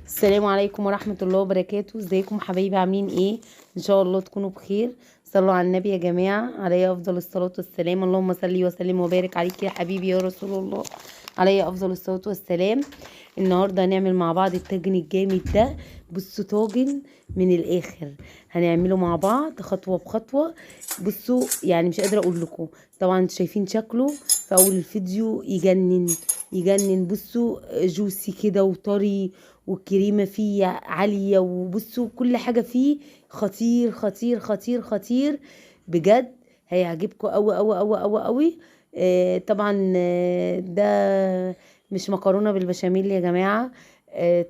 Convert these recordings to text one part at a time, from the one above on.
السلام عليكم ورحمة الله وبركاته. ازيكم حبايبي؟ عاملين ايه؟ ان شاء الله تكونوا بخير. صلوا على النبي يا جماعة عليه افضل الصلاة والسلام. اللهم صل وسلم وبارك عليك يا حبيبي يا رسول الله، عليه افضل الصلاة والسلام. النهاردة هنعمل مع بعض الطاجن الجامد ده. بصوا طاجن من الاخر، هنعمله مع بعض خطوة بخطوة. بصوا يعني مش قادرة اقول لكم. طبعا انتوا شايفين شكله في اول الفيديو يجنن يجنن. بصوا جوسي كده وطري، والكريمة فيه عالية، وبصوا كل حاجة فيه خطير خطير خطير خطير بجد. هيعجبكم قوي قوي قوي قوي قوي. طبعا ده مش مكرونة بالبشاميل يا جماعة.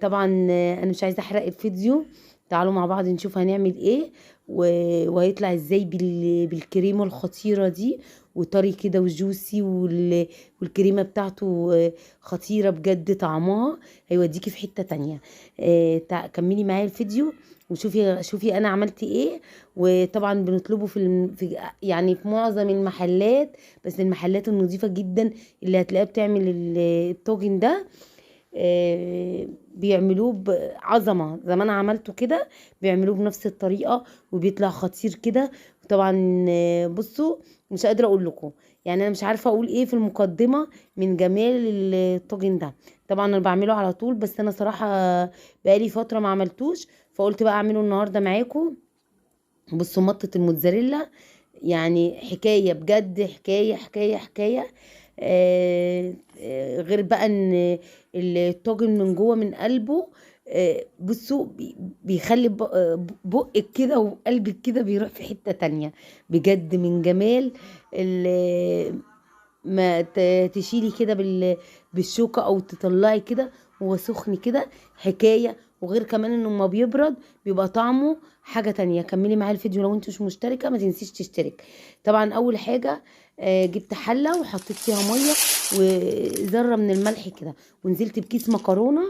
طبعا انا مش عايزة احرق الفيديو. تعالوا مع بعض نشوف هنعمل ايه وهيطلع ازاي بالكريمة الخطيرة دي، وطري كده وجوسي، والكريمة بتاعته خطيرة بجد. طعمها هيوديكي في حتة تانية. كملي معايا الفيديو وشوفي انا عملت ايه. وطبعا بنطلبه في يعني في معظم المحلات، بس المحلات النظيفة جدا اللي هتلاقيها بتعمل الطاجن ده بيعملوه بعظمة زي ما انا عملته كده. بيعملوه بنفس الطريقة وبيطلع خطير كده. وطبعا بصوا مش قادرة اقول لكم، يعني انا مش عارفة اقول ايه في المقدمة من جمال الطاجن ده. طبعا انا بعمله على طول، بس انا صراحة بقالي فترة ما عملتوش، فقلت بقى اعمله النهاردة معاكم. بصوا مطة الموتزاريلا يعني حكاية بجد، حكاية حكاية حكاية. غير بقى ان الطاجن من جوه من قلبه. بصوا بيخلي بقك كده وقلبك كده بيروح في حتة تانية بجد من جمال. ما تشيلي كده بالشوكة او تطلعي كده وهو سخن كده حكاية. وغير كمان انه ما بيبرد بيبقى طعمه حاجة تانية. كملي معايا الفيديو، لو انت مش مشتركة ما تنسيش تشترك. طبعا اول حاجة جبت حلة وحطيت فيها مية وذرة من الملح كده، ونزلت بكيس مكرونة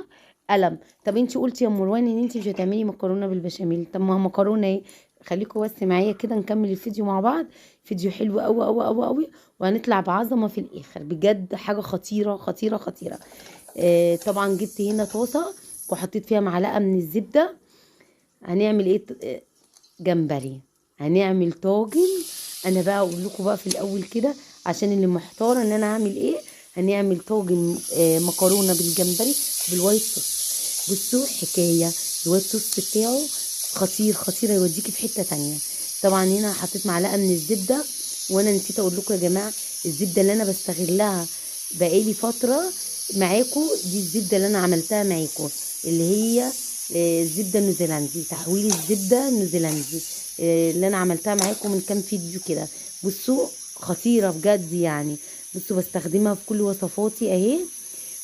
قلم. طب انت قلتي يا مروان ان انت مش هتعملي مكرونة بالبشاميل، طب ما هو مكرونة ايه. خليكوا بس معايا كده نكمل الفيديو مع بعض. فيديو حلو قوي قوي قوي قوي، وهنطلع بعظمه في الاخر بجد. حاجه خطيره خطيره خطيره. طبعا جبت هنا طاسه وحطيت فيها معلقه من الزبده. هنعمل ايه؟ جمبري. هنعمل طاجن. انا بقى اقول لكم بقى في الاول كده عشان اللي محتاره ان انا هعمل ايه. هنعمل طاجن مكرونه بالجمبري بالوايت صوص. بصوا حكايه الوايت صوص بتاعه خطير خطير، هيوديكي في حته تانية. طبعا هنا حطيت معلقه من الزبده. وانا نسيت اقول لكم يا جماعه، الزبده اللي انا بستغلها بقالي فتره معاكم دي الزبده اللي انا عملتها معاكم، اللي هي الزبده النيوزيلندي، تحويل الزبده النيوزيلندي اللي انا عملتها معاكم من كام فيديو كده. بصوا خطيره بجد يعني. بصوا بستخدمها في كل وصفاتي اهي.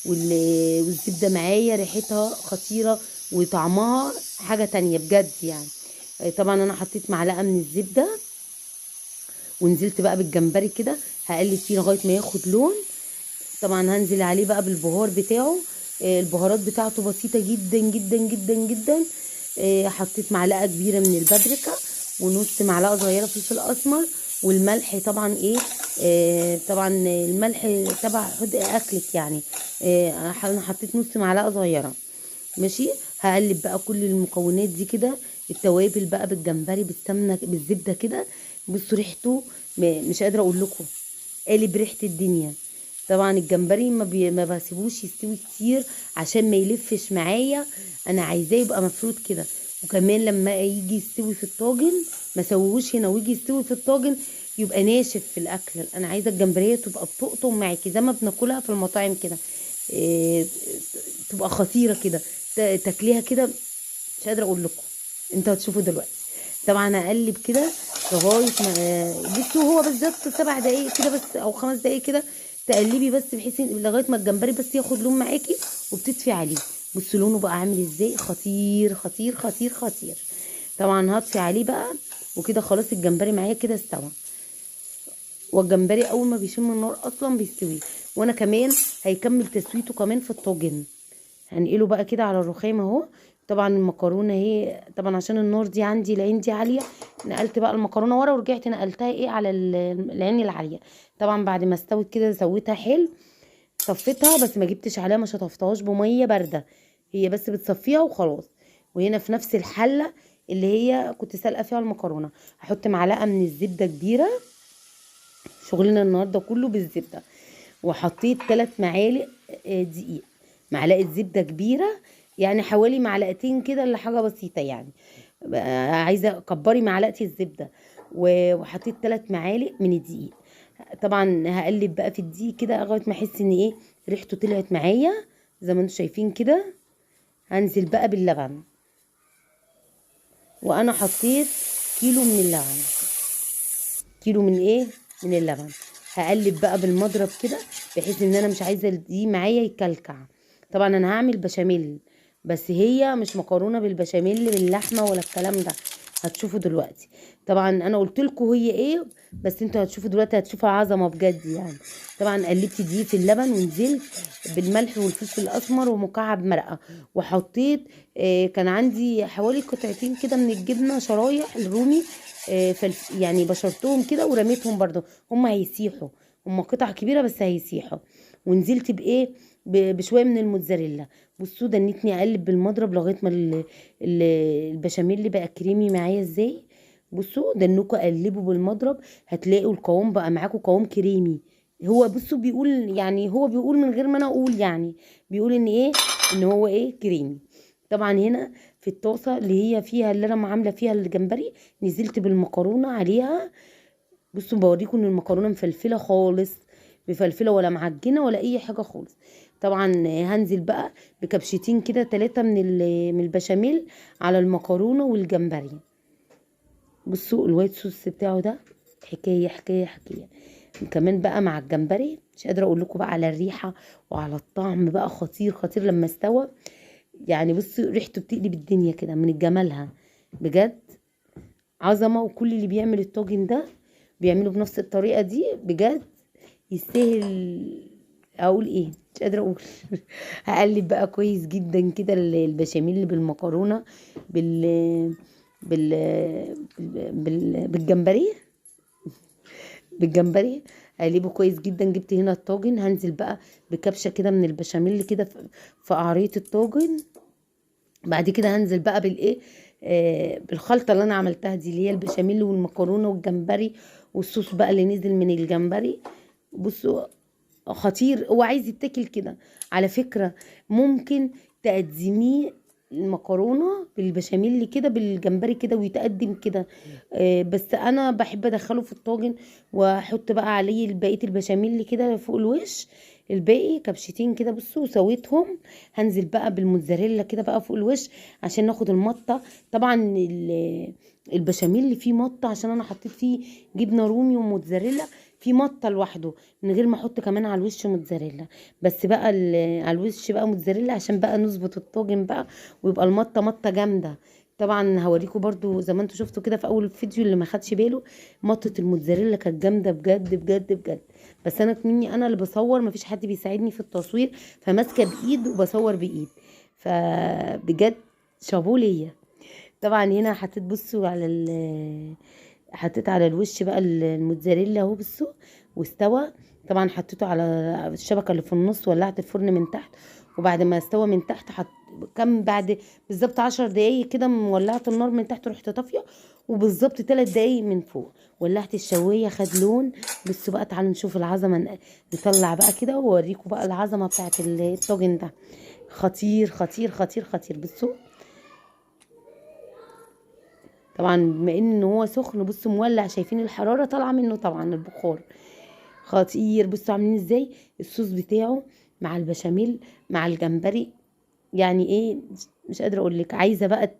والزبده معايا ريحتها خطيره وطعمها حاجه تانية بجد يعني. طبعا انا حطيت معلقه من الزبده ونزلت بقى بالجمبري كده، هقلب فيه لغايه ما ياخد لون. طبعا هنزل عليه بقى بالبهار بتاعه. البهارات بتاعته بسيطه جدا جدا جدا جدا. حطيت معلقه كبيره من البابريكا ونص معلقه صغيره فلفل اسمر، والملح طبعا ايه. طبعا الملح تبع حدق اكلك يعني. انا حطيت نص معلقه صغيره. ماشي. هقلب بقى كل المكونات دي كده. التوابل بقى بالجمبري بالسمنه بالزبده كده. بصوا ريحته مش قادره اقول لكم، قالب ريحه الدنيا. طبعا الجمبري ما بسيبوش يستوي كتير عشان ما يلفش معايا. انا عايزاه يبقى مفروض كده. وكمان لما يجي يستوي في الطاجن ما سويهوش هنا ويجي يستوي في الطاجن يبقى ناشف في الاكل. انا عايزه الجمبريه تبقى بتقطم معاكي زي ما بناكلها في المطاعم كده. إيه، تبقى خطيره كده. تاكليها كده مش قادره اقول لكم. انتوا هتشوفوا دلوقتي. طبعا اقلب كده لغايه ما بصوا هو بالظبط 7 دقايق كده بس او 5 دقايق كده. تقلبي بس بحيث لغايه ما الجمبري بس ياخد لون معاكي وبتطفي عليه. بصوا لونه بقى عامل ازاي، خطير خطير خطير خطير. طبعا هطفي عليه بقى وكده خلاص الجمبري معايا كده استوى. والجمبري اول ما بيشم النار اصلا بيستوي. وانا كمان هيكمل تسويته كمان في الطاجن. هنقله بقى كده على الرخام اهو. طبعا المكرونه اهي، طبعا عشان النار دي عندي العين دي عاليه، نقلت بقى المكرونه ورا ورجعت نقلتها ايه على العين العاليه. طبعا بعد ما استوت كده سويتها حلو. صفيتها بس ما جبتش عليها، ما شطفتهاش بميه بارده. هي بس بتصفيها وخلاص. وهنا في نفس الحله اللي هي كنت سالقه فيها المكرونه، هحط معلقه من الزبده كبيره. شغلنا النهارده كله بالزبده. وحطيت 3 معالق دقيق. معلقه زبده كبيره، يعني حوالي معلقتين كده اللي حاجه بسيطه يعني. عايزه كبري معلقه الزبده. وحطيت 3 معالق من الدقيق. طبعا هقلب بقى في الدقيق كده لغايه ما احس ان ايه، ريحته طلعت معايا زي ما انتم شايفين كده. هنزل بقى باللبن. وانا حطيت كيلو من اللبن. كيلو من ايه، من اللبن. هقلب بقى بالمضرب كده، بحيث ان انا مش عايزه دي معايا يكلكع. طبعا انا هعمل بشاميل، بس هي مش مكرونه بالبشاميل باللحمه ولا الكلام ده. هتشوفوا دلوقتي. طبعا انا قلت لكم هي ايه، بس انتوا هتشوفوا دلوقتي، هتشوفوا عظمه بجد يعني. طبعا قلبت دي في اللبن، ونزلت بالملح والفلفل الاسمر ومكعب مرقه. وحطيت كان عندي حوالي قطعتين كده من الجبنه شرايح الرومي. يعني بشرتهم كده ورميتهم برضو. هم هيسيحوا. هم قطع كبيرة بس هيسيحوا. ونزلت بايه، بشوية من الموتزاريلا. بصوا دنيتني اقلب بالمضرب لغاية ما البشاميل بقى كريمي معايا ازاي. بصوا دنكوا قلبوا بالمضرب، هتلاقوا القوام بقى معاكم قوام كريمي. هو بصوا بيقول، يعني هو بيقول من غير ما انا اقول يعني. بيقول ان ايه، ان هو ايه كريمي. طبعا هنا في الطاسه اللي هي فيها، اللي انا عامله فيها الجمبري، نزلت بالمكرونه عليها. بصوا بوريكم ان المكرونه مفلفله خالص. مفلفله ولا معجنه ولا اي حاجه خالص. طبعا هنزل بقى بكبشتين كده 3 من البشاميل على المكرونه والجمبري. بصوا الوايت صوص بتاعه ده حكايه حكايه حكايه. كمان بقى مع الجمبري مش قادره اقول لكم بقى على الريحه وعلى الطعم بقى، خطير خطير لما استوى. يعني بصي ريحته بتقلب الدنيا كده من جمالها. بجد عظمة. وكل اللي بيعمل الطاجن ده بيعمله بنفس الطريقة دي بجد. يستاهل. اقول ايه، مش قادرة اقول. هقلب بقى كويس جدا كده البشاميل بالمكرونة بال بال بالجمبري. بالجمبري. هقلبه كويس جدا. جبت هنا الطاجن، هنزل بقى بكبشة كده من البشاميل كده في قعرية الطاجن. بعد كده هنزل بقى بالايه، بالخلطه اللي انا عملتها دي، اللي هي البشاميل والمكرونه والجمبري والصوص بقى اللي نزل من الجمبري. بصوا خطير. هو عايز يتاكل كده على فكره. ممكن تقدميه المكرونه بالبشاميل كده بالجمبري كده ويتقدم كده. بس انا بحب ادخله في الطاجن، واحط بقى عليه بقيه البشاميل كده فوق الوش. الباقي كبشتين كده بصوا وسويتهم. هنزل بقى بالموتزاريلا كده بقى فوق الوش عشان ناخد المطه. طبعا البشاميل اللي فيه مطه عشان انا حطيت فيه جبنه رومي وموتزاريلا. في مطه لوحده من غير ما احط كمان على الوش موتزاريلا. بس بقى على الوش بقى موتزاريلا عشان بقى نظبط الطاجن بقى، ويبقى المطه مطه جامده. طبعا هوريكم برضو زي ما انتوا شفتوا كده في اول الفيديو اللي ما خدش باله. مطه الموتزاريلا كانت جامده بجد بجد بجد. بس انا مني انا اللي بصور، مفيش حد بيساعدني في التصوير، فماسكه بايد وبصور بايد. فبجد شابوه ليا. طبعا هنا حطيت بصوا على حطيت على الوش بقى الموتزاريلا اهو بصوا. واستوى. طبعا حطيته على الشبكه اللي في النص، ولعت الفرن من تحت. وبعد ما استوى من تحت كم بعد بالظبط 10 دقايق كده مولعت النار من تحت، رحت طافيه. وبالظبط 3 دقايق من فوق ولعت الشوايه خد لون. بصوا بقى تعالوا نشوف العظمه. نطلع بقى كده واوريكم بقى العظمه بتاعت الطاجن ده. خطير خطير خطير خطير. بصوا طبعا بما ان هو سخن بصوا مولع، شايفين الحراره طالعه منه طبعا البخار. خطير. بصوا عاملين ازاي الصوص بتاعه مع البشاميل مع الجمبري. يعني ايه، مش قادره اقول لك. عايزه بقى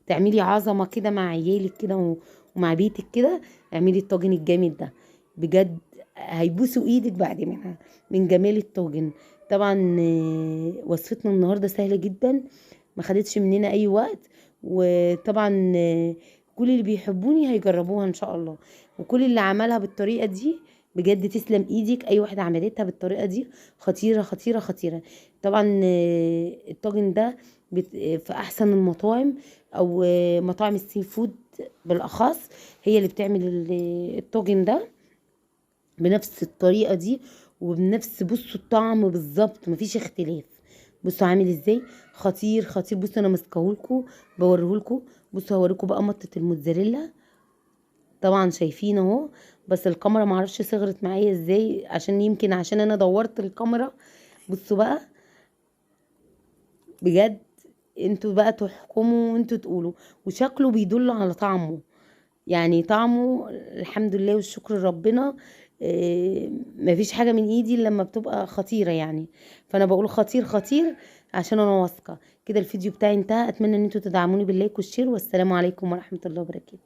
تعملي عظمه كده مع عيالك كده ومع بيتك كده. اعملي الطاجن الجامد ده بجد. هيبوسوا ايدك بعد منها من جمال الطاجن. طبعا وصفتنا النهارده سهله جدا، ما خدتش مننا اي وقت. وطبعا كل اللي بيحبوني هيجربوها ان شاء الله. وكل اللي عملها بالطريقه دي بجد تسلم ايدك. اي واحده عملتها بالطريقه دي خطيره خطيره خطيره. طبعا الطاجن ده في احسن المطاعم، او مطاعم السي فود بالاخص، هي اللي بتعمل الطاجن ده بنفس الطريقه دي وبنفس بصوا الطعم بالظبط، مفيش اختلاف. بصوا عامل ازاي، خطير خطير. بصوا انا ماسكاهولكوا بوريهولكوا. بصوا هوريكوا بقى مطة الموتزاريلا، طبعا شايفين اهو. بس الكاميرا معرفش صغرت معايا ازاي، عشان يمكن عشان انا دورت الكاميرا. بصوا بقى بجد، انتوا بقى تحكموا وانتوا تقولوا. وشكله بيدل على طعمه، يعني طعمه الحمد لله والشكر لربنا. مفيش حاجة من ايدي إلا لما بتبقى خطيرة يعني. فانا بقول خطير خطير عشان انا واثقة كده. الفيديو بتاعي انتهى، اتمنى ان انتوا تدعموني باللايك والشير، والسلام عليكم ورحمة الله وبركاته.